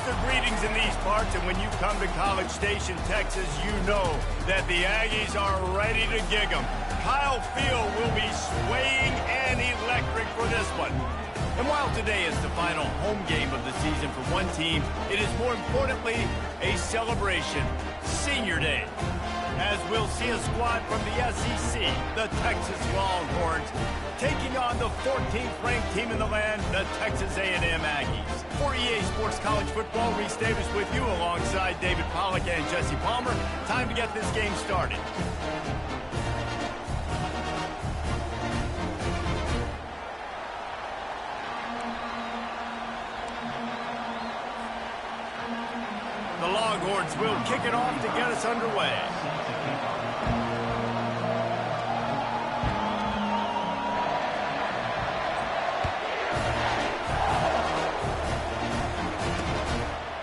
the greetings in these parts, and when you come to College Station, Texas, you know that the Aggies are ready to gig 'em. Kyle Field will be swaying and electric for this one. And while today is the final home game of the season for one team, it is more importantly a celebration, Senior Day, as we'll see a squad from the SEC, the Texas Longhorns, taking on the 14th ranked team in the land, the Texas A&M Aggies. For EA Sports College Football, Reese Davis with you alongside David Pollack and Jesse Palmer. Time to get this game started. The Longhorns will kick it off to get us underway.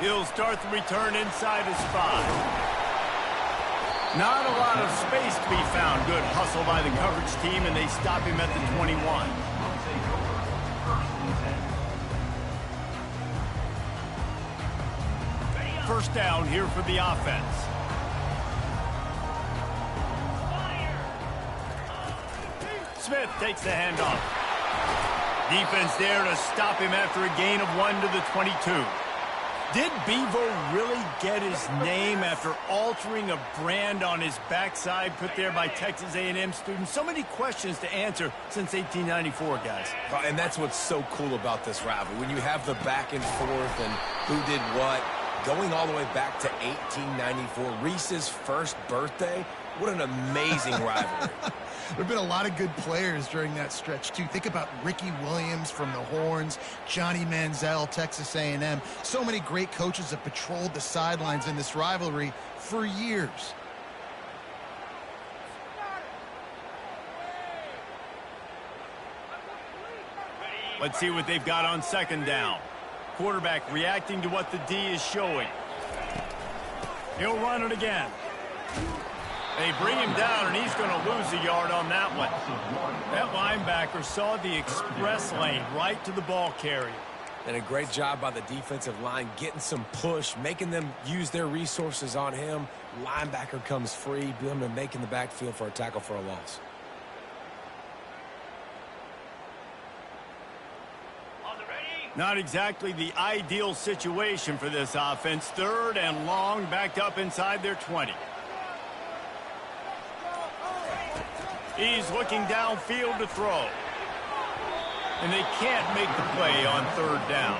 He'll start the return inside his 5. Not a lot of space to be found. Good hustle by the coverage team, and they stop him at the 21. First down here for the offense. Smith takes the handoff. Defense there to stop him after a gain of 1 to the 22. Did Bevo really get his name after altering a brand on his backside put there by Texas A&M students? So many questions to answer since 1894, guys. And that's what's so cool about this rivalry. When you have the back and forth and who did what, going all the way back to 1894, Reese's first birthday, what an amazing rivalry. There have been a lot of good players during that stretch, too. Think about Ricky Williams from the Horns, Johnny Manziel, Texas A&M. So many great coaches have patrolled the sidelines in this rivalry for years. Let's see what they've got on second down. Quarterback reacting to what the D is showing. He'll run it again. They bring him down, and he's going to lose a yard on that one. That linebacker saw the express lane right to the ball carrier. And a great job by the defensive line getting some push, making them use their resources on him. Linebacker comes free, boom, and making the backfield for a tackle for a loss. Not exactly the ideal situation for this offense. Third and long, backed up inside their 20. He's looking downfield to throw. And they can't make the play on third down.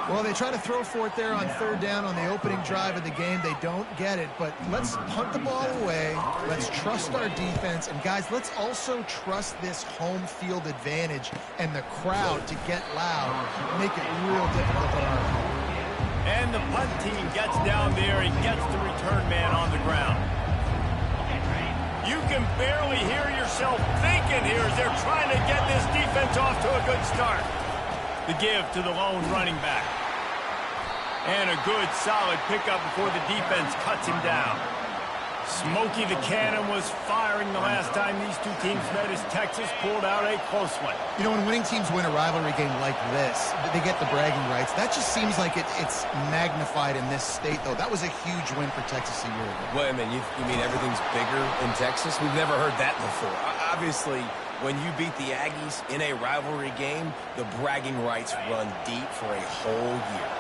Well, they try to throw for it there on third down on the opening drive of the game. They don't get it, but let's punt the ball away. Let's trust our defense. And, guys, let's also trust this home field advantage and the crowd to get loud, make it real difficult on our team. And the punt team gets down there and gets the return man on the ground. You can barely hear yourself thinking here as they're trying to get this defense off to a good start. The give to the lone running back. And a good, solid pickup before the defense cuts him down. Smokey the Cannon was firing the last time these two teams met as Texas pulled out a close one. You know, when winning teams win a rivalry game like this, they get the bragging rights. That just seems like it's magnified in this state, though. That was a huge win for Texas a year ago. Well, I mean, you mean everything's bigger in Texas? We've never heard that before. Obviously, when you beat the Aggies in a rivalry game, the bragging rights run deep for a whole year.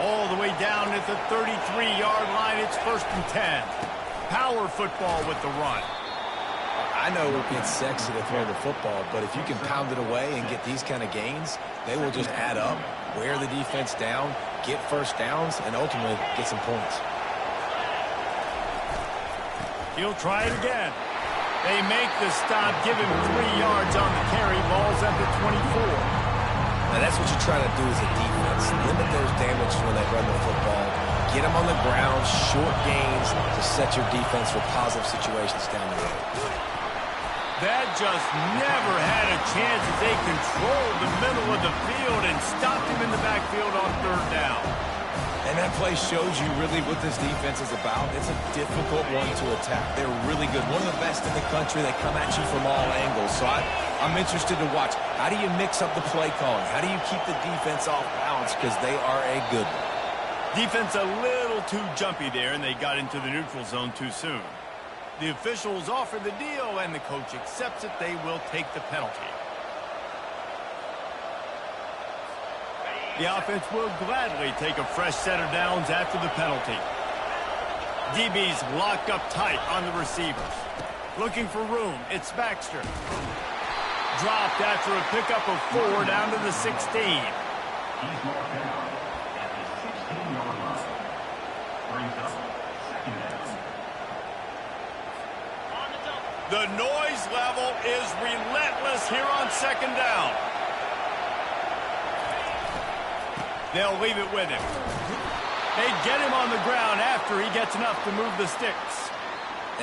All the way down at the 33-yard line, it's 1st and 10. Power football with the run. I know it's sexy to throw the football, but if you can pound it away and get these kind of gains, they will just add up, wear the defense down, get first downs, and ultimately get some points. He'll try it again. They make the stop, give him 3 yards on the carry. Ball's at the 24. Now that's what you try to do as a defense. Limit those damages when they run the football. Get them on the ground, short gains to set your defense for positive situations down the road. That just never had a chance as they controlled the middle of the field and stopped him in the backfield on third down. And that play shows you really what this defense is about. It's a difficult one to attack. They're really good. One of the best in the country. They come at you from all angles. So I'm interested to watch. How do you mix up the play calling? How do you keep the defense off balance? Because they are a good one. Defense a little too jumpy there, and they got into the neutral zone too soon. The officials offer the deal, and the coach accepts it. They will take the penalty. The offense will gladly take a fresh set of downs after the penalty. DB's locked up tight on the receivers. Looking for room. It's Baxter. Dropped after a pickup of 4 down to the 16. He's marked down at the 16-yard line. Brings up second down. The noise level is relentless here on second down. They'll leave it with him. They get him on the ground after he gets enough to move the sticks.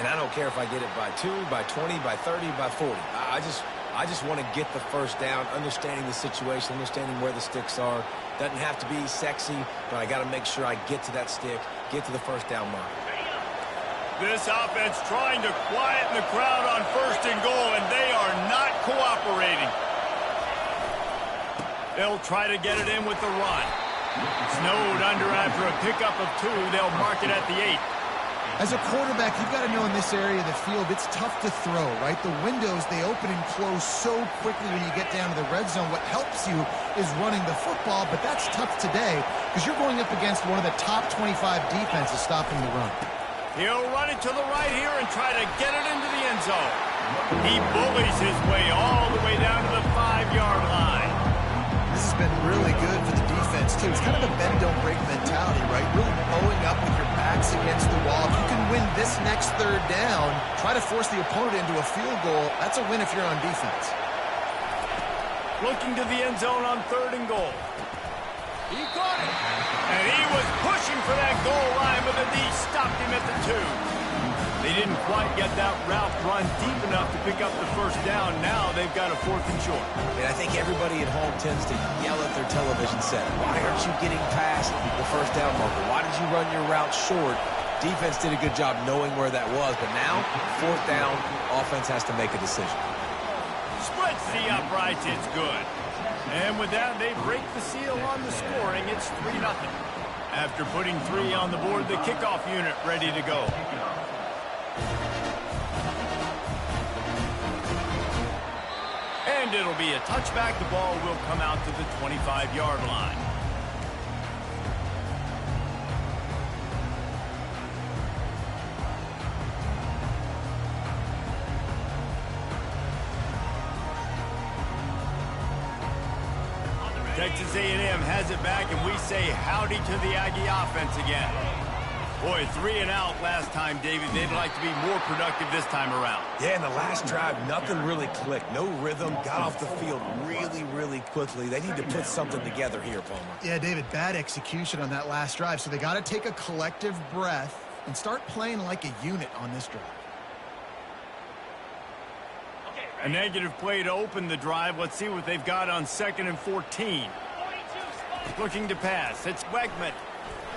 And I don't care if I get it by 2, by 20, by 30, by 40. I just want to get the first down, understanding the situation, understanding where the sticks are. Doesn't have to be sexy, but I got to make sure I get to that stick, get to the first down mark. This offense trying to quieten the crowd on 1st and goal, and they are not cooperating. They'll try to get it in with the run. Snowed under after a pickup of 2. They'll mark it at the 8. As a quarterback, you've got to know in this area of the field, it's tough to throw, right? The windows, they open and close so quickly when you get down to the red zone. What helps you is running the football, but that's tough today because you're going up against one of the top 25 defenses stopping the run. He'll run it to the right here and try to get it into the end zone. He bullies his way all the way down to the 5-yard line. This has been really good for the defense, too. It's kind of a bend-don't-break mentality, right? Really bowing up with your backs against the wall. If you can win this next 3rd down, try to force the opponent into a field goal, that's a win if you're on defense. Looking to the end zone on 3rd and goal. He caught it. And he was pushing for that goal line, but the D stopped him at the 2. They didn't quite get that route run deep enough to pick up the first down. Now they've got a 4th and short. And I think everybody at home tends to yell at their television set. Why aren't you getting past the first down marker? Why did you run your route short? Defense did a good job knowing where that was, but now, 4th down, offense has to make a decision. Splits the uprights, it's good. And with that, they break the seal on the scoring. It's 3-0. After putting 3 on the board, the kickoff unit ready to go. And it'll be a touchback. The ball will come out to the 25-yard line. Texas A&M has it back, and we say howdy to the Aggie offense again. Boy, 3 and out last time, David. They'd like to be more productive this time around. Yeah, in the last drive, nothing really clicked. No rhythm, got off the field really quickly. They need to put something together here, Palmer. Yeah, David, bad execution on that last drive, so they got to take a collective breath and start playing like a unit on this drive. A negative play to open the drive. Let's see what they've got on 2nd and 14. Looking to pass. It's Wegman.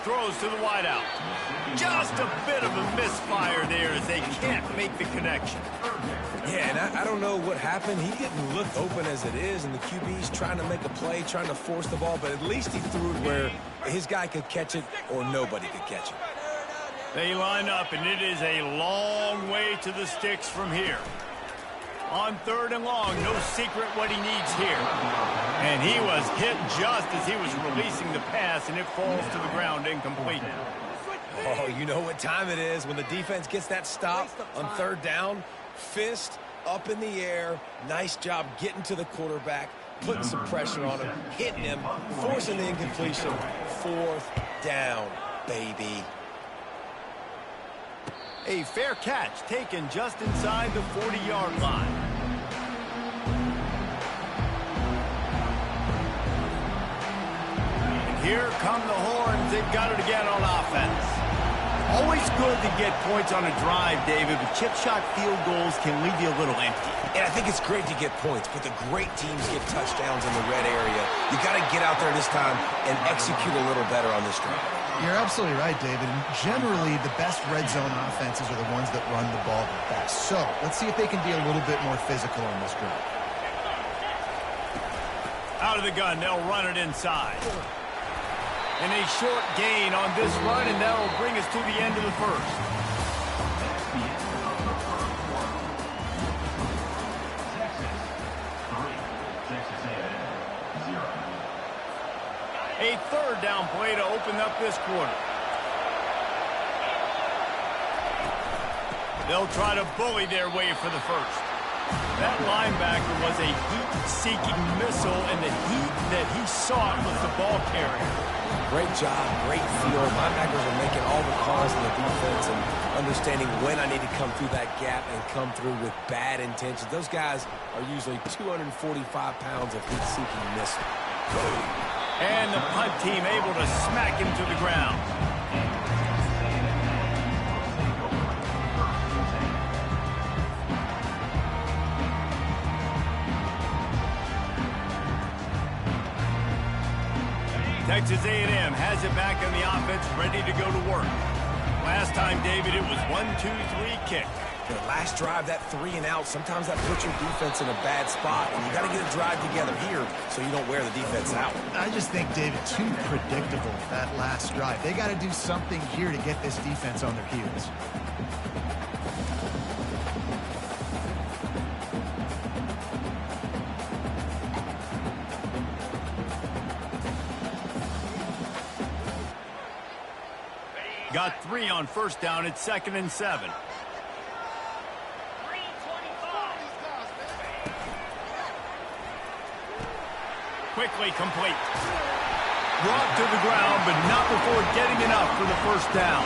Throws to the wideout. Just a bit of a misfire there as they can't make the connection. Yeah, and I don't know what happened. He didn't look open as it is, and the QB's trying to make a play, trying to force the ball, but at least he threw it where his guy could catch it or nobody could catch it. They line up, and it is a long way to the sticks from here. On 3rd and long, no secret what he needs here. And he was hit just as he was releasing the pass, and it falls to the ground incomplete. Oh, you know what time it is when the defense gets that stop on 3rd down. Fist up in the air. Nice job getting to the quarterback, putting some pressure on him, hitting him, forcing the incompletion. 4th down, baby. A fair catch taken just inside the 40-yard line. And here come the horns. They've got it again on offense. Always good to get points on a drive, David, but chip shot field goals can leave you a little empty. And I think it's great to get points, but the great teams get touchdowns in the red area. You got to get out there this time and execute a little better on this drive. You're absolutely right, David. And generally, the best red zone offenses are the ones that run the ball the best. So let's see if they can be a little bit more physical on this drive. Out of the gun, they'll run it inside. And a short gain on this run, and that will bring us to the end of the first. That's the end of the first quarter. Texas 3, Texas A&M 0. A third down play to open up this quarter. They'll try to bully their way for the first. That linebacker was a heat-seeking missile, and the heat that he sought was the ball carrier. Great job, great feel. Linebackers are making all the calls in the defense and understanding when I need to come through that gap and come through with bad intentions. Those guys are usually 245 pounds of heat-seeking missile. And the punt team able to smack him to the ground. Texas A&M has it back on the offense, ready to go to work. Last time, David, it was 1-2-3 kick. The last drive, that 3 and out, sometimes that puts your defense in a bad spot, and you got to get a drive together here so you don't wear the defense out. I just think, David, too predictable, that last drive. They got to do something here to get this defense on their heels. Got 3 on first down. It's 2nd and 7. Quickly complete. Brought to the ground, but not before getting enough for the first down.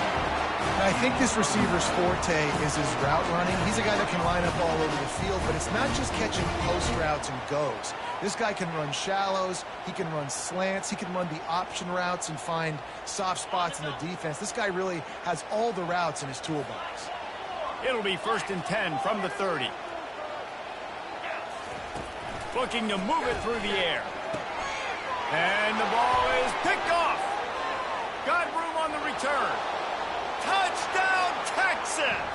I think this receiver's forte is his route running. He's a guy that can line up all over the field, but it's not just catching post routes and goes. This guy can run shallows, he can run slants, he can run the option routes and find soft spots in the defense. This guy really has all the routes in his toolbox. It'll be 1st and 10 from the 30. Looking to move it through the air. And the ball is picked off. Got room on the return. Touchdown, Texas!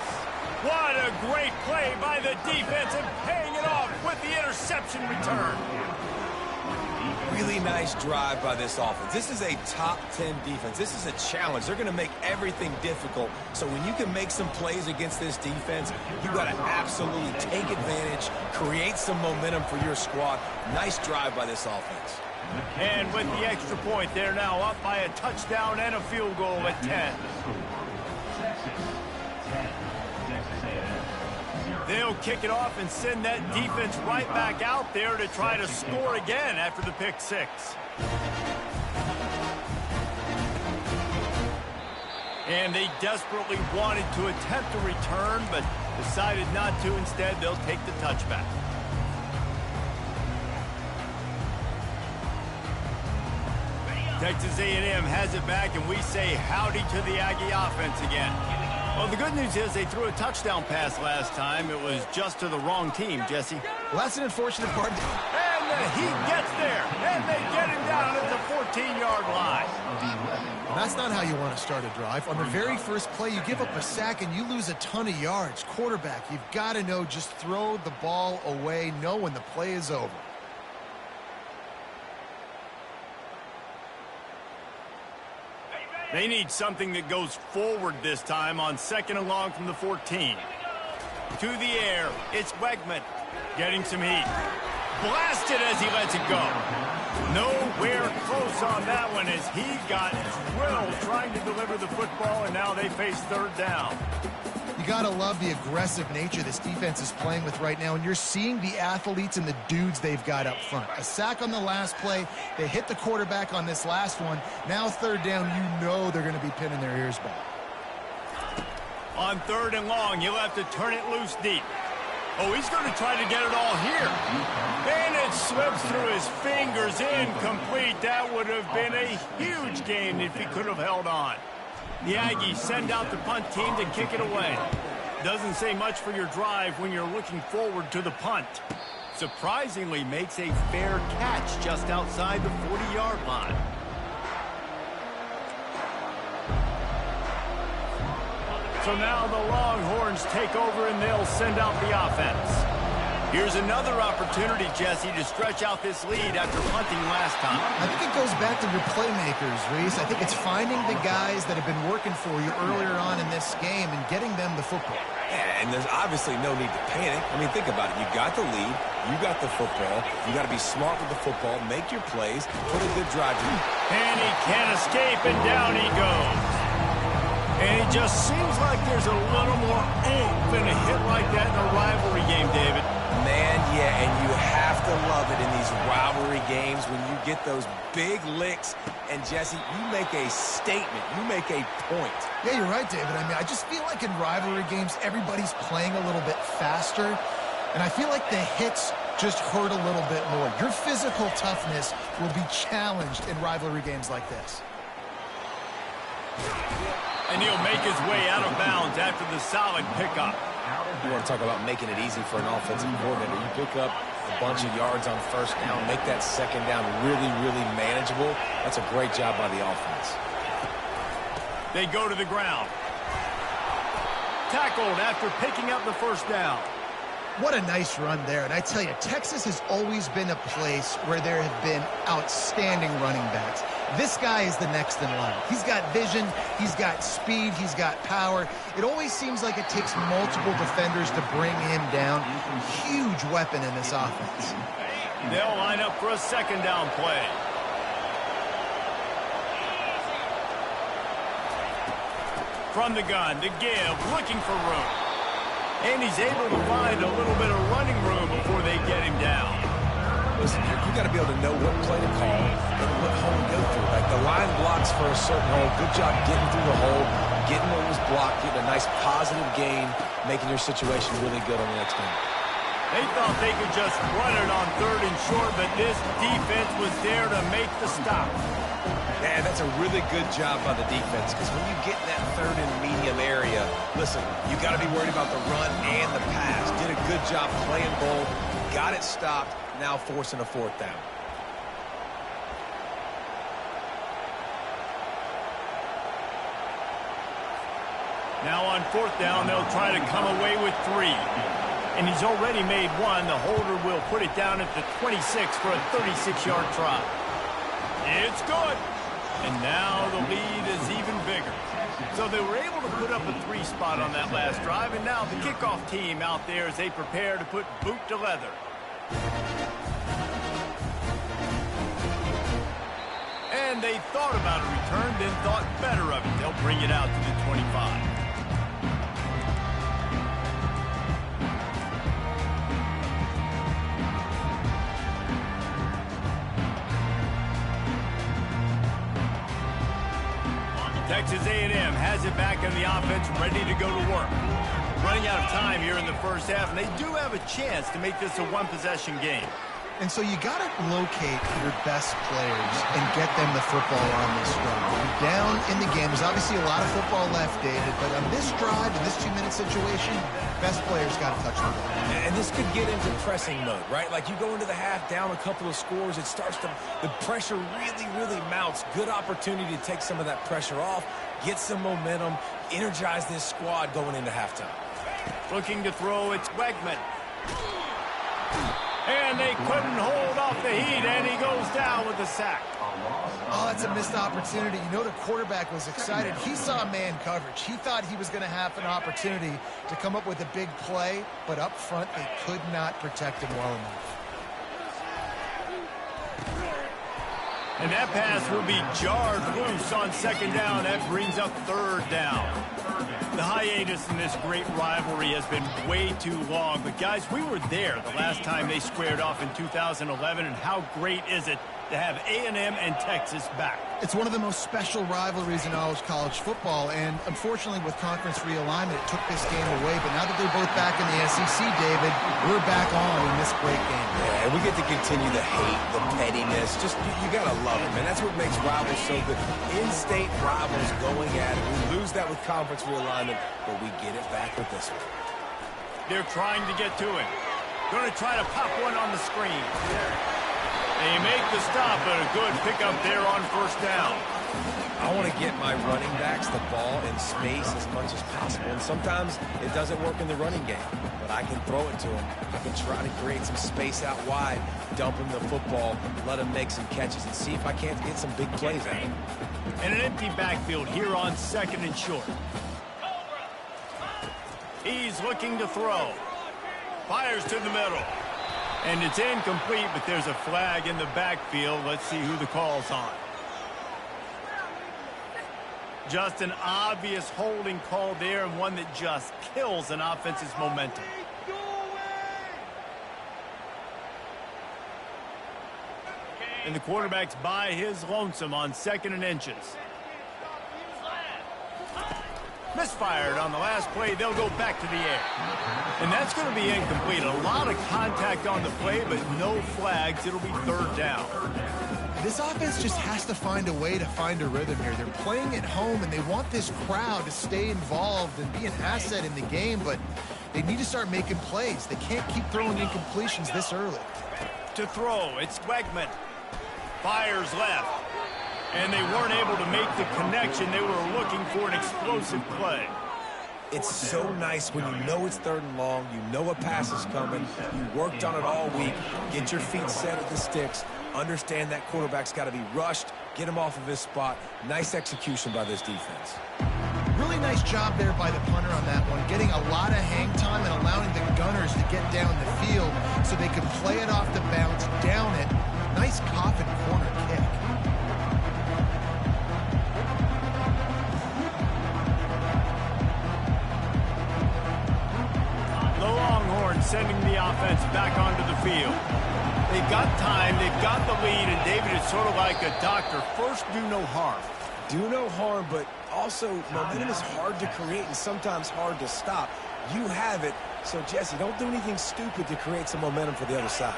What a great play by the defense and paying it off with the interception return. Really nice drive by this offense. This is a top 10 defense. This is a challenge. They're going to make everything difficult. So when you can make some plays against this defense, you got to absolutely take advantage, create some momentum for your squad. Nice drive by this offense. And with the extra point, they're now up by a touchdown and a field goal at 10. They'll kick it off and send that defense right back out there to try to score again after the pick 6. And they desperately wanted to attempt a return, but decided not to. Instead, they'll take the touchback. Texas A&M has it back, and we say howdy to the Aggie offense again. Well, the good news is they threw a touchdown pass last time. It was just to the wrong team, Jesse. Well, that's an unfortunate part. And the Heat gets there, and they get him down at the 14-yard line. That's not how you want to start a drive. On the very first play, you give up a sack and you lose a ton of yards. Quarterback, you've got to know, just throw the ball away, know when the play is over. They need something that goes forward this time on 2nd and long from the 14. To the air, it's Wegman getting some heat. Blasted as he lets it go. Nowhere close on that one as he got drilled trying to deliver the football, and now they face 3rd down. You got to love the aggressive nature this defense is playing with right now, and you're seeing the athletes and the dudes they've got up front. A sack on the last play. They hit the quarterback on this last one. Now 3rd down, you know they're going to be pinning their ears back. On 3rd and long, you'll have to turn it loose deep. Oh, he's going to try to get it all here. And it slips through his fingers, incomplete. That would have been a huge gain if he could have held on. The Aggies send out the punt team to kick it away. Doesn't say much for your drive when you're looking forward to the punt. Surprisingly makes a fair catch just outside the 40-yard line. So now the Longhorns take over and they'll send out the offense. Here's another opportunity, Jesse, to stretch out this lead after punting last time. I think it goes back to your playmakers, Reese. I think it's finding the guys that have been working for you earlier on in this game and getting them the football. Yeah, and there's obviously no need to panic. I mean, think about it. You got the lead. You got the football. You got to be smart with the football, make your plays, put a good drive in. And he can't escape, and down he goes. And it just seems like there's a little more oomph in a hit like that in a rivalry game, David. Man, yeah, and you have to love it in these rivalry games when you get those big licks. And, Jesse, you make a statement. You make a point. Yeah, you're right, David. I mean, I just feel like in rivalry games, everybody's playing a little bit faster. And I feel like the hits just hurt a little bit more. Your physical toughness will be challenged in rivalry games like this. And he'll make his way out of bounds after the solid pickup. You want to talk about making it easy for an offensive coordinator. You pick up a bunch of yards on first down, make that second down really, really manageable. That's a great job by the offense. They go to the ground. Tackled after picking up the first down. What a nice run there. And I tell you, Texas has always been a place where there have been outstanding running backs. This guy is the next in line. He's got vision, he's got speed, he's got power. It always seems like it takes multiple defenders to bring him down. Huge weapon in this offense. They'll line up for a second down play. From the gun to give, looking for room. And he's able to find a little bit of running room before they get him down. Listen, you got to be able to know what play to call and what hole to go through. Like the line blocks for a certain hole. Good job getting through the hole, getting what was blocked, getting a nice positive gain, making your situation really good on the next game. They thought they could just run it on third and short, but this defense was there to make the stop. Yeah, that's a really good job by the defense because when you get in that third and medium area, listen, you got to be worried about the run and the pass. Did a good job playing both, got it stopped, now forcing a fourth down. Now on fourth down, they'll try to come away with 3. And he's already made 1. The holder will put it down at the 26 for a 36-yard try. It's good. And now the lead is even bigger. So they were able to put up a 3 spot on that last drive, and now the kickoff team out there as they prepare to put boot to leather. And they thought about a return, then thought better of it. They'll bring it out to the 25. Texas A&M has it back in the offense, ready to go to work. Running out of time here in the first half, and they do have a chance to make this a one-possession game. And so you got to locate your best players and get them the football on this run. You're down in the game. There's obviously a lot of football left, David, but on this drive, in this 2-minute situation, best players got to touch the ball. And this could get into pressing mode, right? Like you go into the half down a couple of scores, it starts to, the pressure really, really mounts. Good opportunity to take some of that pressure off, get some momentum, energize this squad going into halftime. Looking to throw, it's Wegman. And they couldn't hold off the heat, and he goes down with the sack. Oh, that's a missed opportunity. You know the quarterback was excited. He saw man coverage. He thought he was going to have an opportunity to come up with a big play, but up front they could not protect him well enough. And that pass will be jarred loose on second down. That brings up third down. The hiatus in this great rivalry has been way too long. But, guys, we were there the last time they squared off in 2011, and how great is it to have A&M and Texas back? It's one of the most special rivalries in all of college football, and unfortunately with conference realignment, it took this game away. But now that they're both back in the SEC, David, we're back on in this great game. Yeah, and we get to continue the hate, the pettiness. Just, you got to love it, man. That's what makes rivals so good. In-state rivals going at it. We lose that with conference realignment, but we get it back with this one. They're trying to get to him. Going to try to pop one on the screen. They make the stop, but a good pickup there on first down. I want to get my running backs the ball in space as much as possible. And sometimes it doesn't work in the running game, but I can throw it to them. I can try to create some space out wide, dump him the football, let him make some catches, and see if I can't get some big plays out of him. And an empty backfield here on 2nd and short. He's looking to throw. Fires to the middle. And it's incomplete, but there's a flag in the backfield. Let's see who the call's on. Just an obvious holding call there, and one that just kills an offense's momentum. And the quarterback's by his lonesome on 2nd and inches. Misfired on the last play. They'll go back to the air. And that's going to be incomplete. A lot of contact on the play, but no flags. It'll be 3rd down. This offense just has to find a way to find a rhythm here. They're playing at home, and they want this crowd to stay involved and be an asset in the game, but they need to start making plays. They can't keep throwing incompletions this early. To throw, it's Wegman. Fires left. And they weren't able to make the connection. They were looking for an explosive play. It's so nice when you know it's 3rd and long, you know a pass is coming, you worked on it all week, get your feet set at the sticks, understand that quarterback's got to be rushed, get him off of his spot. Nice execution by this defense. Really nice job there by the punter on that one, getting a lot of hang time and allowing the gunners to get down the field so they could play it off the bounce, down it. Nice coffin corner kick. The Longhorns sending the offense back onto the field. They've got time, they've got the lead, and David is sort of like a doctor. First, do no harm. Do no harm, but also momentum is hard to create and sometimes hard to stop. You have it, so Jesse, don't do anything stupid to create some momentum for the other side.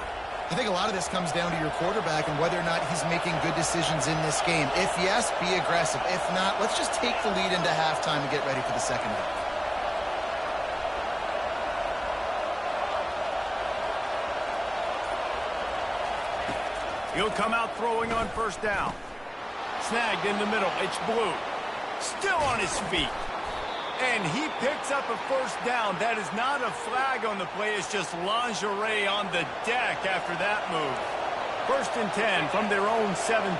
I think a lot of this comes down to your quarterback and whether or not he's making good decisions in this game. If yes, be aggressive. If not, let's just take the lead into halftime and get ready for the second half. He'll come out throwing on first down. Snagged in the middle. It's Blue. Still on his feet. And he picks up a first down. That is not a flag on the play. It's just lingerie on the deck after that move. 1st and 10 from their own 17.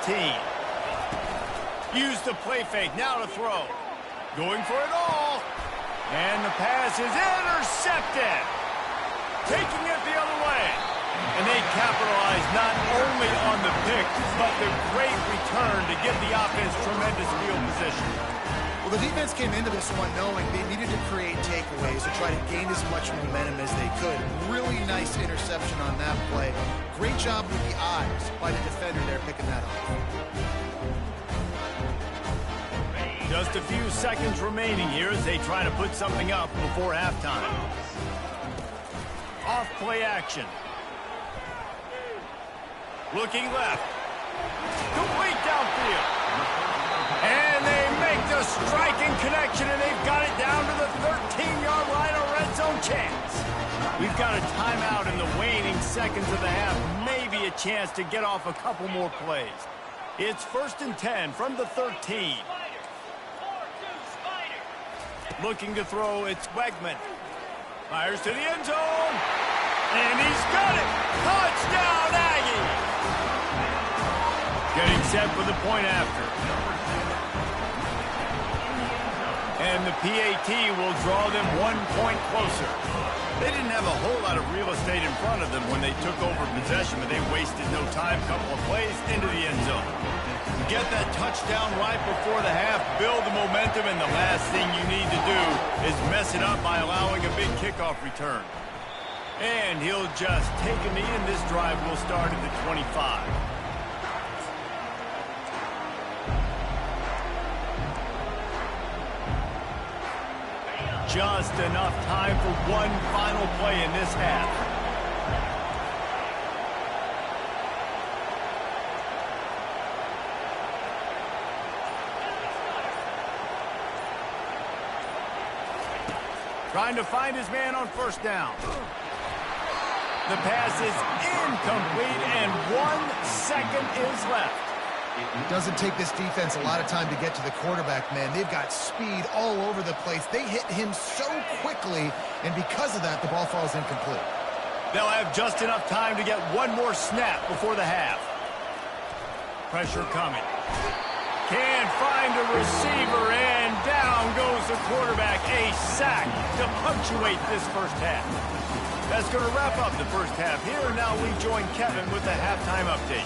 Use the play fake. Now to throw. Going for it all. And the pass is intercepted. Taking it the other way. And they capitalize not only on the pick, but the great return to give the offense tremendous field position. Well, the defense came into this one knowing they needed to create takeaways to try to gain as much momentum as they could. Really nice interception on that play. Great job with the eyes by the defender there picking that off. Just a few seconds remaining here as they try to put something up before halftime. Off play action. Looking left. Complete downfield. And they make the striking connection, and they've got it down to the 13-yard line, a red zone chance. We've got a timeout in the waning seconds of the half. Maybe a chance to get off a couple more plays. It's 1st and 10 from the 13. Looking to throw, it's Wegman. Fires to the end zone. And he's got it. Touchdown, Aggie. Getting set for the point after. And the PAT will draw them 1 point closer. They didn't have a whole lot of real estate in front of them when they took over possession, but they wasted no time. Couple of plays into the end zone. Get that touchdown right before the half, build the momentum, and the last thing you need to do is mess it up by allowing a big kickoff return. And he'll just take a knee, and this drive will start at the 25. Just enough time for one final play in this half. Trying to find his man on first down. The pass is incomplete, and 1 second is left. It doesn't take this defense a lot of time to get to the quarterback, man. They've got speed all over the place. They hit him so quickly, and because of that, the ball falls incomplete. They'll have just enough time to get one more snap before the half. Pressure coming. Can't find a receiver, and down goes the quarterback. A sack to punctuate this first half. That's going to wrap up the first half here. Now we join Kevin with the halftime update.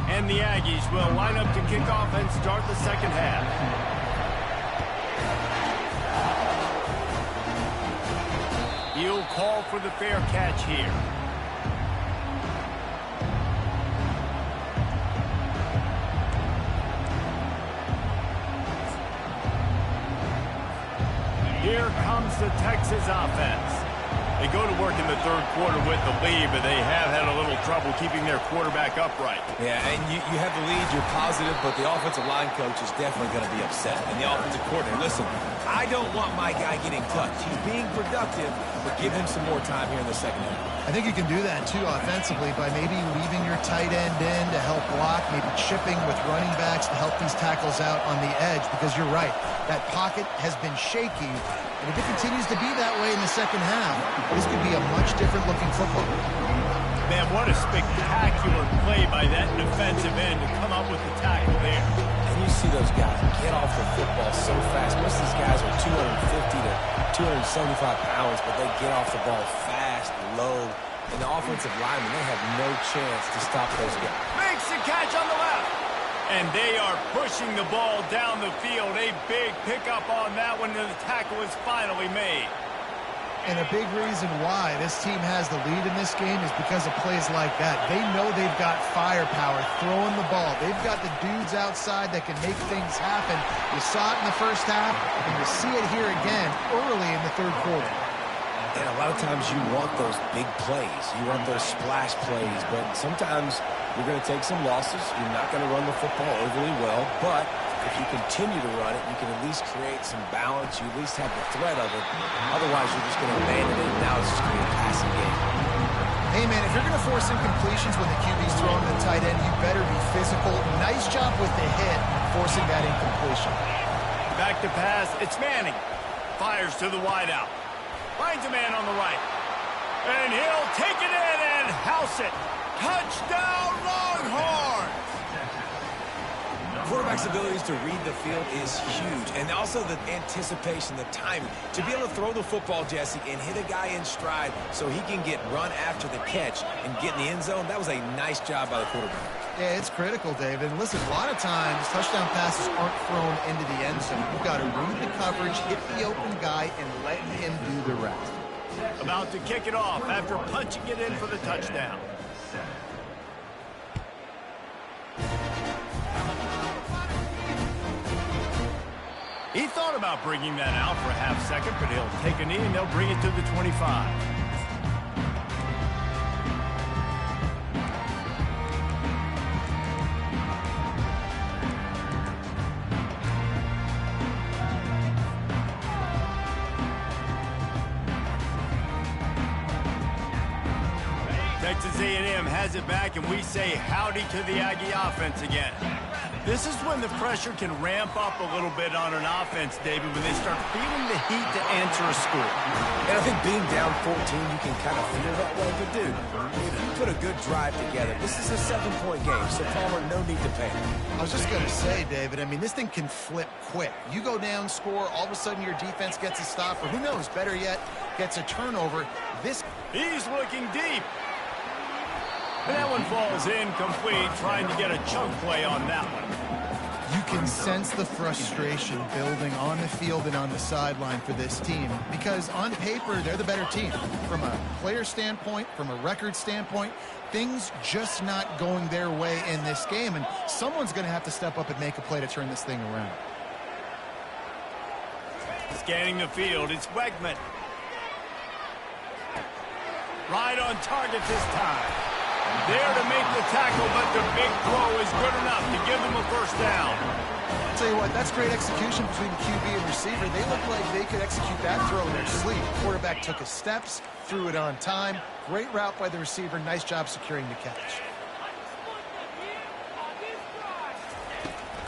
And the Aggies will line up to kick off and start the second half. He'll call for the fair catch here. Here comes the Texas offense. They go to work in the third quarter with the lead, but they have had a little trouble keeping their quarterback upright. Yeah, and you have the lead, you're positive, but the offensive line coach is definitely going to be upset. And the offensive coordinator, listen, I don't want my guy getting touched. He's being productive, but give him some more time here in the second half. I think you can do that, too, offensively, by maybe leaving your tight end in to help block, maybe chipping with running backs to help these tackles out on the edge, because you're right, that pocket has been shaky, and if it continues to be that way in the second half, this could be a much different-looking football. Man, what a spectacular play by that defensive end to come up with the tackle there. And you see those guys get off the football so fast. Most of these guys are 250 to 275 pounds, but they get off the ball fast, low. And the offensive linemen, they have no chance to stop those guys. Makes the catch on the left. And they are pushing the ball down the field. A big pickup on that one, and the tackle is finally made. And a big reason why this team has the lead in this game is because of plays like that. They know they've got firepower throwing the ball. They've got the dudes outside that can make things happen. You saw it in the first half, and you see it here again early in the third quarter. And a lot of times you want those big plays. You want those splash plays, but sometimes you're going to take some losses. You're not going to run the football overly well, but if you continue to run it, you can at least create some balance. You at least have the threat of it. Otherwise, you're just going to abandon it, and now it's just going to be a passing game. Hey, man, if you're going to force incompletions when the QB's throwing the tight end, you better be physical. Nice job with the hit, forcing that incompletion. Back to pass. It's Manning. Fires to the wideout. Finds a man on the right. And he'll take it in and house it. Touchdown, Longhorns! Quarterback's abilities to read the field is huge, and also the anticipation, the timing. To be able to throw the football, Jesse, and hit a guy in stride so he can get run after the catch and get in the end zone, that was a nice job by the quarterback. Yeah, it's critical, David. And listen, a lot of times touchdown passes aren't thrown into the end zone. You've got to read the coverage, hit the open guy, and let him do the rest. About to kick it off after punching it in for the touchdown. He thought about bringing that out for a half second, but he'll take a knee and they'll bring it to the 25. Texas A&M has it back, and we say howdy to the Aggie offense again. This is when the pressure can ramp up a little bit on an offense, David, when they start feeling the heat to answer a score. And I think being down 14, you can kind of feel that way. But, dude, if you put a good drive together, this is a 7-point game, so Palmer, no need to panic. I was just going to say, David, I mean, this thing can flip quick. You go down, score, all of a sudden your defense gets a stop, or who knows, better yet, gets a turnover. He's looking deep. And that one falls incomplete, trying to get a chunk play on that one. You can sense the frustration building on the field and on the sideline for this team because on paper, they're the better team. From a player standpoint, from a record standpoint, things just not going their way in this game, and someone's going to have to step up and make a play to turn this thing around. Scanning the field, it's Wegman. Right on target this time. There to make the tackle, but the big throw is good enough to give them a first down. I'll tell you what, that's great execution between the QB and receiver. They look like they could execute that throw in their sleep. Quarterback took his steps, threw it on time. Great route by the receiver. Nice job securing the catch.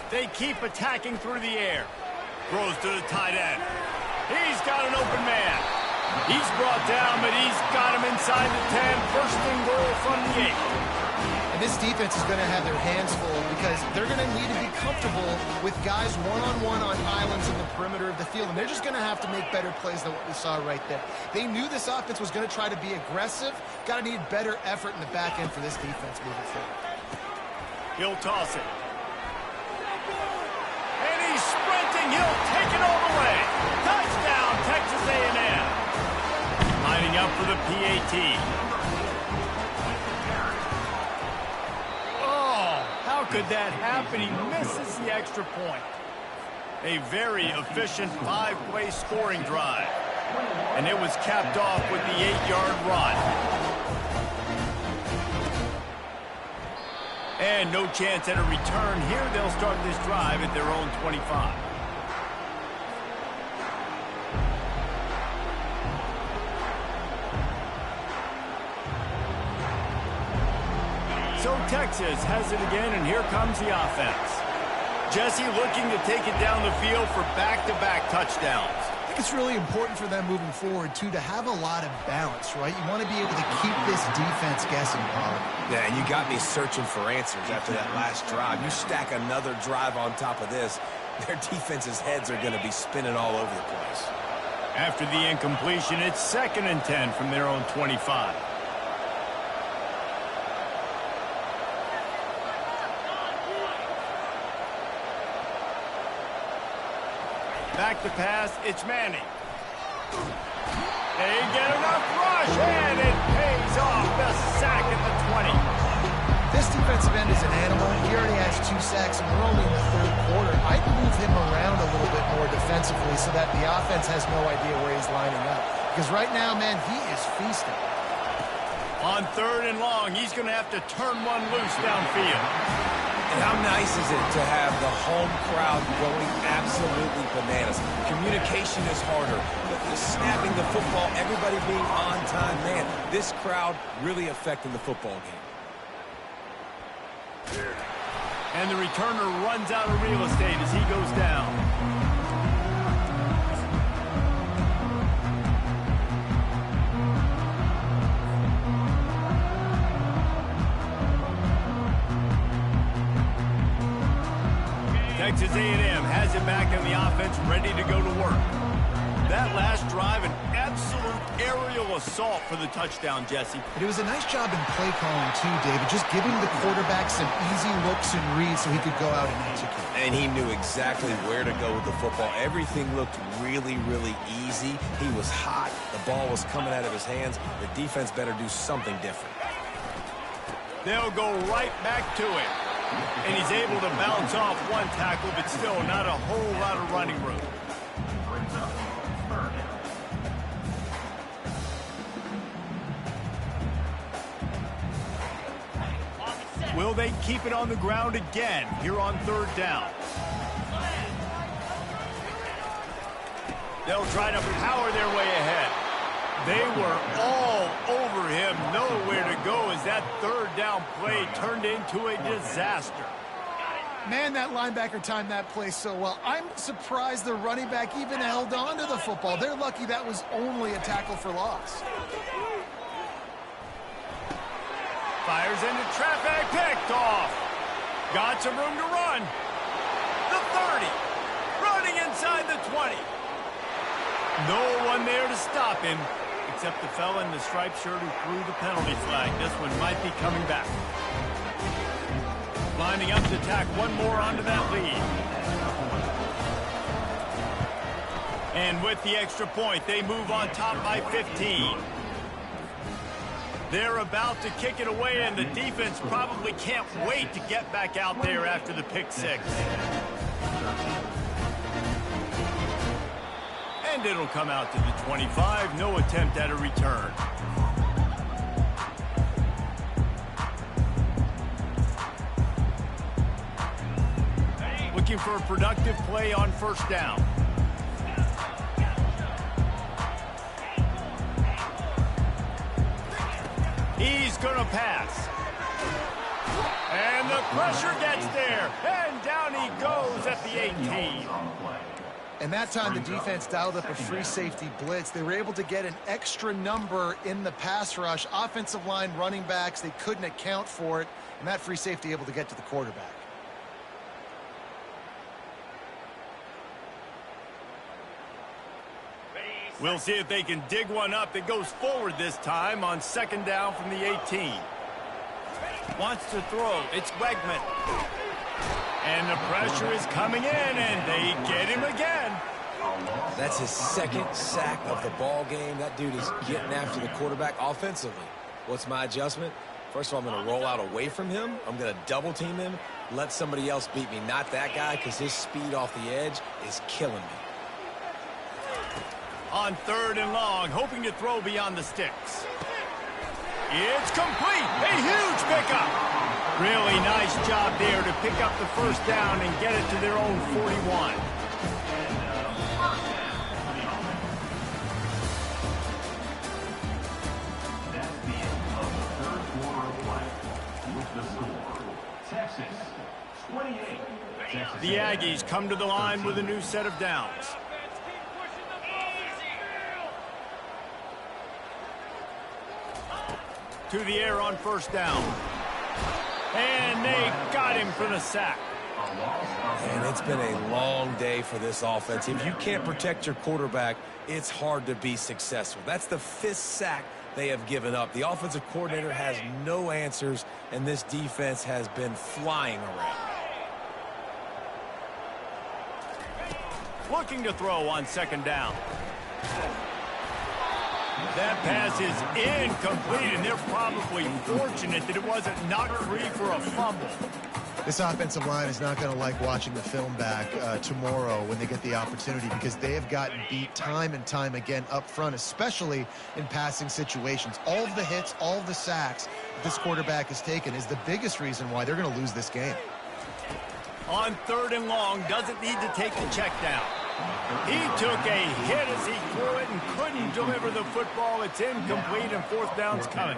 They keep attacking through the air. Throws to the tight end. He's got an open man. He's brought down, but he's got him inside the 10. First and goal from the 8. And this defense is going to have their hands full because they're going to need to be comfortable with guys one-on-one on islands in the perimeter of the field. And they're just going to have to make better plays than what we saw right there. They knew this offense was going to try to be aggressive. Got to need better effort in the back end for this defense moving forward. He'll toss it. And he's sprinting. He'll take it all the way. Touchdown, Texas A&M. Lining up for the PAT. Oh, how could that happen? He misses the extra point. A very efficient 5-play scoring drive. And it was capped off with the 8-yard run. And no chance at a return here. They'll start this drive at their own 25. So Texas has it again, and here comes the offense. Jesse looking to take it down the field for back-to-back touchdowns. I think it's really important for them moving forward, too, to have a lot of balance, right? You want to be able to keep this defense guessing, Paul. Yeah, and you got me searching for answers after that last drive. You stack another drive on top of this, their defense's heads are going to be spinning all over the place. After the incompletion, it's 2nd and 10 from their own 25. Back to pass, it's Manning. They get enough rush, and it pays off. The sack at the 20. This defensive end is an animal. He already has 2 sacks, and we're only in the 3rd quarter. I'd move him around a little bit more defensively so that the offense has no idea where he's lining up. Because right now, man, he is feasting. On 3rd and long, he's going to have to turn one loose downfield. And how nice is it to have the home crowd going absolutely bananas? Communication is harder, but the snapping the football, everybody being on time, man, this crowd really affecting the football game. And the returner runs out of real estate as he goes down. Texas A&M has it back in the offense, ready to go to work. That last drive, an absolute aerial assault for the touchdown, Jesse. But it was a nice job in play calling, too, David. Just giving the quarterback some easy looks and reads so he could go out and execute. And he knew exactly where to go with the football. Everything looked really, really easy. He was hot. The ball was coming out of his hands. The defense better do something different. They'll go right back to it. And he's able to bounce off one tackle, but still not a whole lot of running room. Will they keep it on the ground again here on 3rd down? They'll try to power their way ahead. They were all over him, nowhere to go as that 3rd down play turned into a disaster. Man, that linebacker timed that play so well. I'm surprised the running back even held on to the football. They're lucky that was only a tackle for loss. Fires into traffic, picked off. Got some room to run. The 30, running inside the 20. No one there to stop him, except the fella in the striped shirt who threw the penalty flag. This one might be coming back. Lining up to tack one more onto that lead. And with the extra point, they move on top by 15. They're about to kick it away, and the defense probably can't wait to get back out there after the pick 6. And it'll come out to the 25. No attempt at a return. for a productive play on first down. He's going to pass. And the pressure gets there. And down he goes at the 18. And that time the defense dialed up a free safety blitz. They were able to get an extra number in the pass rush. Offensive line, running backs, they couldn't account for it. And that free safety able to get to the quarterback. We'll see if they can dig one up that goes forward this time on second down from the 18. Wants to throw. It's Wegman. And the pressure is coming in, and they get him again. That's his second sack of the ball game. That dude is getting after the quarterback offensively. What's my adjustment? First of all, I'm going to roll out away from him. I'm going to double team him, let somebody else beat me. Not that guy, because his speed off the edge is killing me. On third and long, hoping to throw beyond the sticks. It's complete. A huge pickup. Really nice job there to pick up the first down and get it to their own 41. That's the end of the third quarter of play. With the score, Texas 28. Texas The Aggies come to the line with a new set of downs. To the air on first down. And they got him for the sack. And it's been a long day for this offense. If you can't protect your quarterback, it's hard to be successful. That's the 5th sack they have given up. The offensive coordinator has no answers, and this defense has been flying around. Looking to throw on second down. That pass is incomplete, and they're probably fortunate that it wasn't knocked free for a fumble. This offensive line is not going to like watching the film back tomorrow when they get the opportunity, because they have gotten beat time and time again up front, especially in passing situations. All of the hits, all of the sacks this quarterback has taken is the biggest reason why they're going to lose this game. On third and long, doesn't need to take the check down. He took a hit as he threw it and couldn't deliver the football. It's incomplete, and fourth down's coming.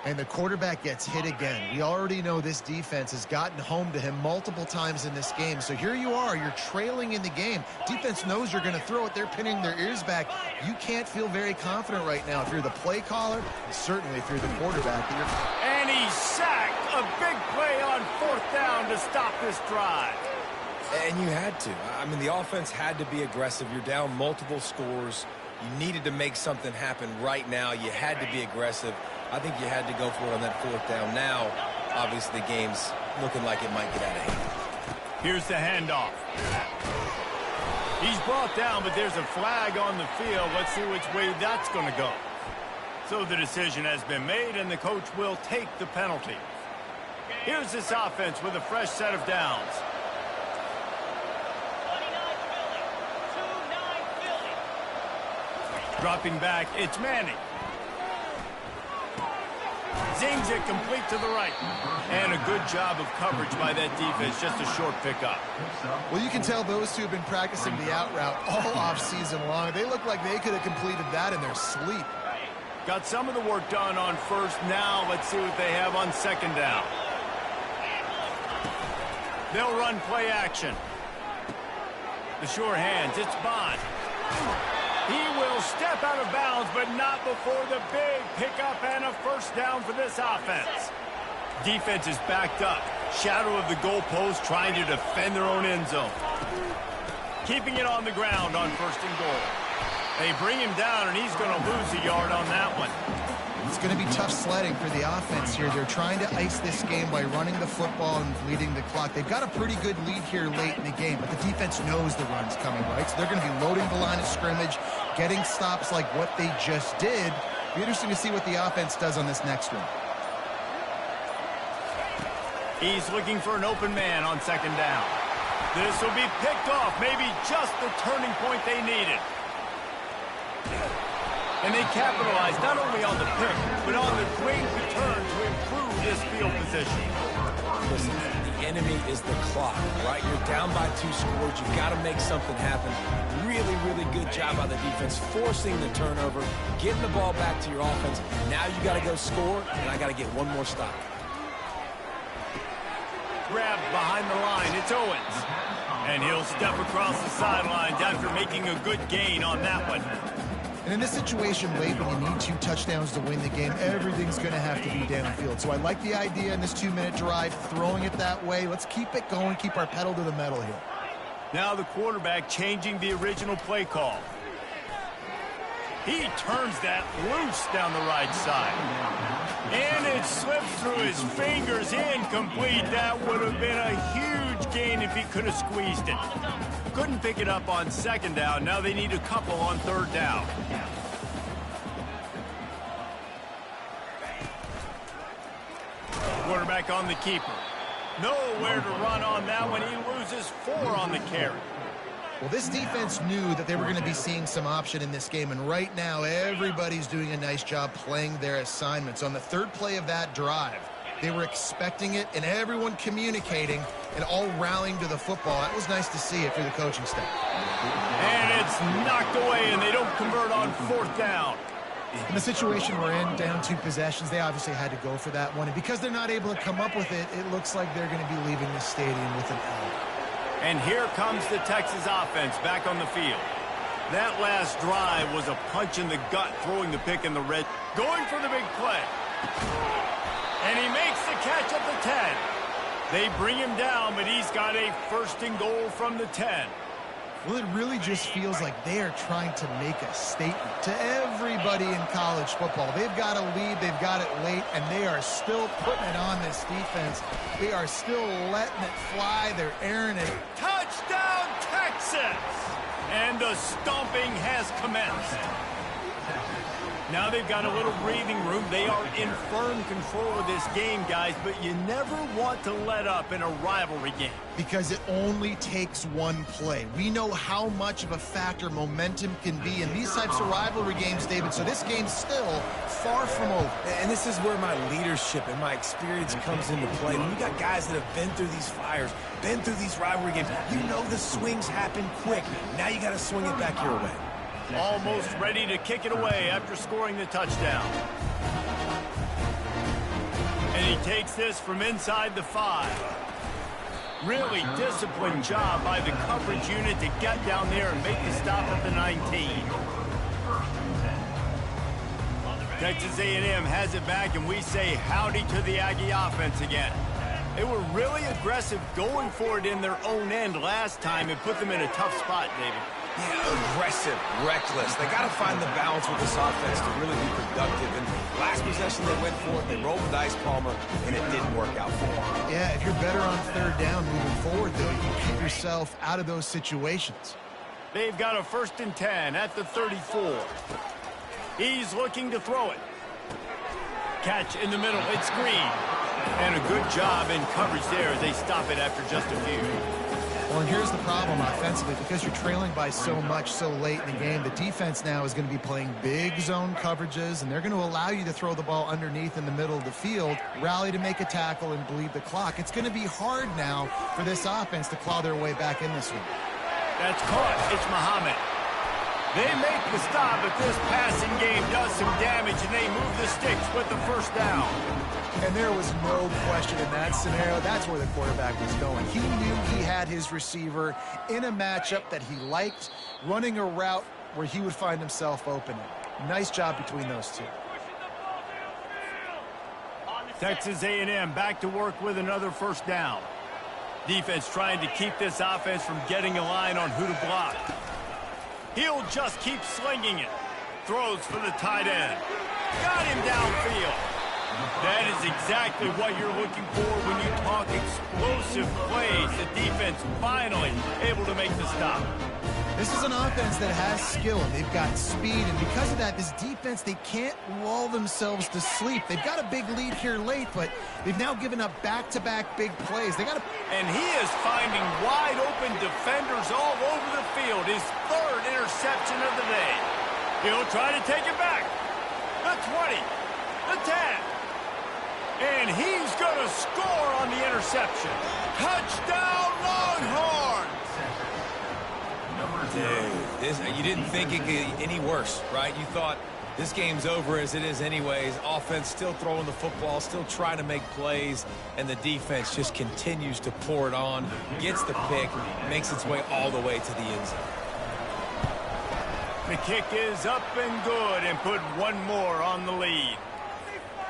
And the quarterback gets hit again. We already know this defense has gotten home to him multiple times in this game. So here you are, you're trailing in the game. Defense knows you're going to throw it. They're pinning their ears back. You can't feel very confident right now if you're the play caller, and certainly if you're the quarterback. And he sacked. A big play on fourth down to stop this drive. And you had to. I mean, the offense had to be aggressive. You're down multiple scores. You needed to make something happen right now. You had to be aggressive. I think you had to go for it on that fourth down. Now, obviously, the game's looking like it might get out of hand. Here's the handoff. He's brought down, but there's a flag on the field. Let's see which way that's going to go. So the decision has been made, and the coach will take the penalty. Here's this offense with a fresh set of downs. Dropping back, it's Manning. Zings it complete to the right. And a good job of coverage by that defense, just a short pickup. Well, you can tell those two have been practicing the out route all off-season long. They look like they could have completed that in their sleep. Got some of the work done on first. Now let's see what they have on second down. They'll run play action. The sure hands, it's Bond. He will step out of bounds, but not before the big pickup and a first down for this offense. Defense is backed up. Shadow of the goalpost, trying to defend their own end zone. Keeping it on the ground on first and goal. They bring him down, and he's going to lose a yard on that one. It's going to be tough sledding for the offense here. They're trying to ice this game by running the football and leading the clock. They've got a pretty good lead here late in the game, but the defense knows the run's coming, right? So they're going to be loading the line of scrimmage, getting stops like what they just did. Be interesting to see what the offense does on this next one. He's looking for an open man on second down. This will be picked off, maybe just the turning point they needed. And they capitalize not only on the pick, but on the great return to improve this field position. Listen, the enemy is the clock, right? You're down by 2 scores. You've got to make something happen. Really, really good job by the defense, forcing the turnover, getting the ball back to your offense. Now you got to go score, and I got to get one more stop. Grabbed behind the line. It's Owens. And he'll step across the sidelines after making a good gain on that one. And in this situation late when you need 2 touchdowns to win the game, everything's going to have to be downfield. So I like the idea in this 2-minute drive, throwing it that way. Let's keep it going, keep our pedal to the metal here. Now the quarterback changing the original play call. He turns that loose down the right side. And it slips through his fingers, incomplete. That would have been a huge gain if he could have squeezed it. Couldn't pick it up on second down. Now they need a couple on third down. Quarterback on the keeper. Nowhere to run on that one. He loses 4 on the carry. Well, this defense knew that they were going to be seeing some option in this game, and right now everybody's doing a nice job playing their assignments. On the 3rd play of that drive, they were expecting it, and everyone communicating and all rallying to the football. That was nice to see it for the coaching staff. And it's knocked away, and they don't convert on 4th down. In the situation we're in, down 2 possessions, they obviously had to go for that one. And because they're not able to come up with it, it looks like they're going to be leaving the stadium with an L. And here comes the Texas offense back on the field. That last drive was a punch in the gut, throwing the pick in the red. Going for the big play. And he makes the catch at the 10. They bring him down, but he's got a 1st and goal from the 10. Well, it really just feels like they are trying to make a statement to everybody in college football. They've got a lead, they've got it late, and they are still putting it on this defense. They are still letting it fly. They're airing it. Touchdown, Texas! And the stomping has commenced. Now they've got a little breathing room. They are in firm control of this game, guys, but you never want to let up in a rivalry game. Because it only takes one play. We know how much of a factor momentum can be in these types of rivalry games, David, so this game's still far from over. And this is where my leadership and my experience comes into play. When you got guys that have been through these fires, been through these rivalry games, you know the swings happen quick. Now you got to swing it back your way. Almost ready to kick it away after scoring the touchdown. And he takes this from inside the 5. Really disciplined job by the coverage unit to get down there and make the stop at the 19. Texas A&M has it back, and we say howdy to the Aggie offense again. They were really aggressive going for it in their own end last time and put them in a tough spot, David. Yeah, aggressive, reckless. They got to find the balance with this offense to really be productive. And last possession they went for it, they rolled the dice, Palmer, and it didn't work out for them. Yeah, if you're better on 3rd down moving forward, though, you keep yourself out of those situations. They've got a 1st and 10 at the 34. He's looking to throw it. Catch in the middle. It's Green. And a good job in coverage there as they stop it after just a few. Well, and here's the problem offensively. Because you're trailing by so much so late in the game, the defense now is going to be playing big zone coverages, and they're going to allow you to throw the ball underneath in the middle of the field, rally to make a tackle, and bleed the clock. It's going to be hard now for this offense to claw their way back in this one. That's caught. It's Muhammad. They make the stop, but this passing game does some damage, and they move the sticks with the 1st down. And there was no question in that scenario. That's where the quarterback was going. He knew he had his receiver in a matchup that he liked, running a route where he would find himself open. Nice job between those two. Texas A&M back to work with another 1st down. Defense trying to keep this offense from getting a line on who to block. He'll just keep slinging it. Throws for the tight end. Got him downfield. That is exactly what you're looking for when you talk explosive plays. The defense finally able to make the stop. This is an offense that has skill. They've got speed, and because of that, this defense, they can't lull themselves to sleep. They've got a big lead here late, but they've now given up back-to-back big plays. They got to... And he is finding wide-open defenders all over the field. His 3rd interception of the day. He'll try to take it back. The 20, the 10. And he's going going to score on the interception. Touchdown, Longhorns! Dude, you didn't think it could get any worse, right? You thought this game's over as it is anyways. Offense still throwing the football, still trying to make plays, and the defense just continues to pour it on, gets the pick, makes its way all the way to the end zone. The kick is up and good and put one more on the lead.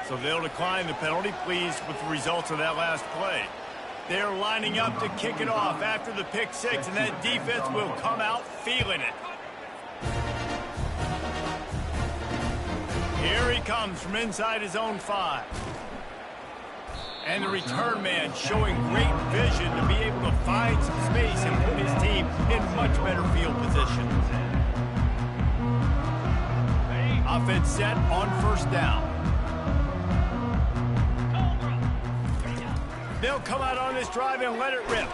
So they'll decline the penalty, pleased with the results of that last play. They're lining up to kick it off after the pick six, and that defense will come out feeling it. Here he comes from inside his own 5. And the return man showing great vision to be able to find some space and put his team in much better field position. Offense set on first down. They'll come out on this drive and let it rip.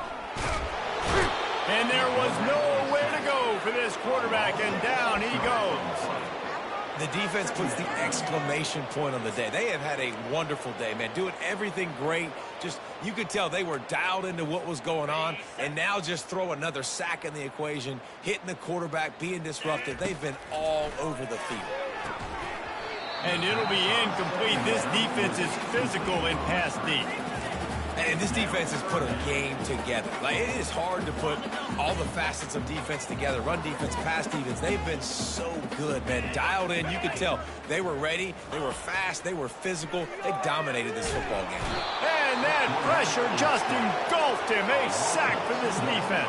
And there was nowhere to go for this quarterback, and down he goes. The defense puts the exclamation point on the day. They have had a wonderful day, man, doing everything great. Just, you could tell they were dialed into what was going on, and now just throw another sack in the equation, hitting the quarterback, being disruptive. They've been all over the field. And it'll be incomplete. This defense is physical and pass deep. And this defense has put a game together. Like, it is hard to put all the facets of defense together. Run defense, pass defense. They've been so good, man. Dialed in. You could tell they were ready. They were fast. They were physical. They dominated this football game. And that pressure just engulfed him. A sack for this defense.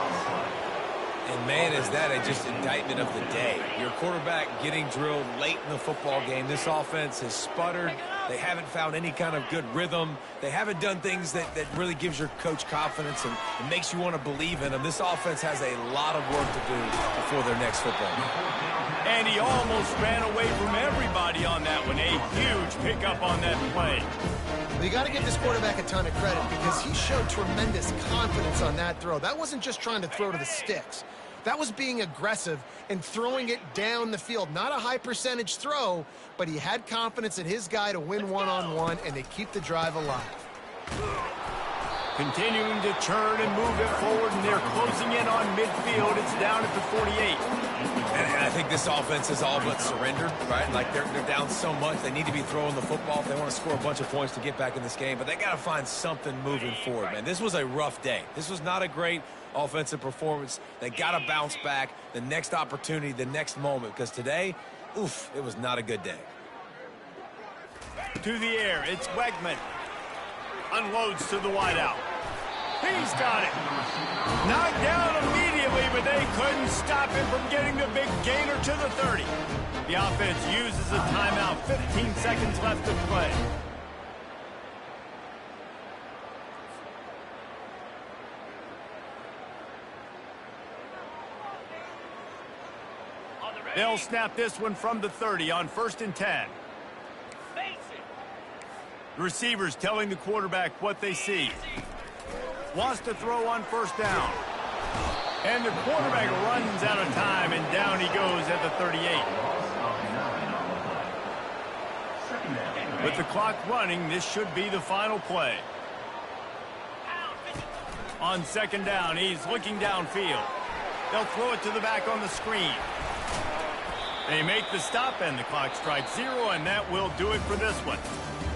And, man, is that just indictment of the day. Your quarterback getting drilled late in the football game. This offense has sputtered. They haven't found any kind of good rhythm. They haven't done things that really gives your coach confidence and makes you want to believe in them. This offense has a lot of work to do before their next football game. And he almost ran away from everybody on that one. A huge pickup on that play. You got to give this quarterback a ton of credit because he showed tremendous confidence on that throw. That wasn't just trying to throw to the sticks. That was being aggressive and throwing it down the field. Not a high percentage throw, but he had confidence in his guy to win one-on-one, and they keep the drive alive. Continuing to churn and move it forward, and they're closing in on midfield. It's down at the 48. And I think this offense is all but surrendered, right? Like, they're down so much. They need to be throwing the football if they want to score a bunch of points to get back in this game. But they got to find something moving forward, man. This was a rough day. This was not a great offensive performance. They got to bounce back the next opportunity, the next moment, because today, oof, it was not a good day. To the air, it's Wegman. Unloads to the wideout. He's got it. Knocked down immediately, but they couldn't stop him from getting the big gainer to the 30. The offense uses a timeout. 15 seconds left to play. They'll snap this one from the 30 on 1st and 10. The receiver's telling the quarterback what they see. Wants to throw on 1st down. And the quarterback runs out of time, and down he goes at the 38. With the clock running, this should be the final play. On 2nd down, he's looking downfield. They'll throw it to the back on the screen. They make the stop, and the clock strikes 0, and that will do it for this one.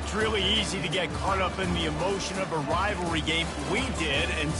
It's really easy to get caught up in the emotion of a rivalry game. We did, and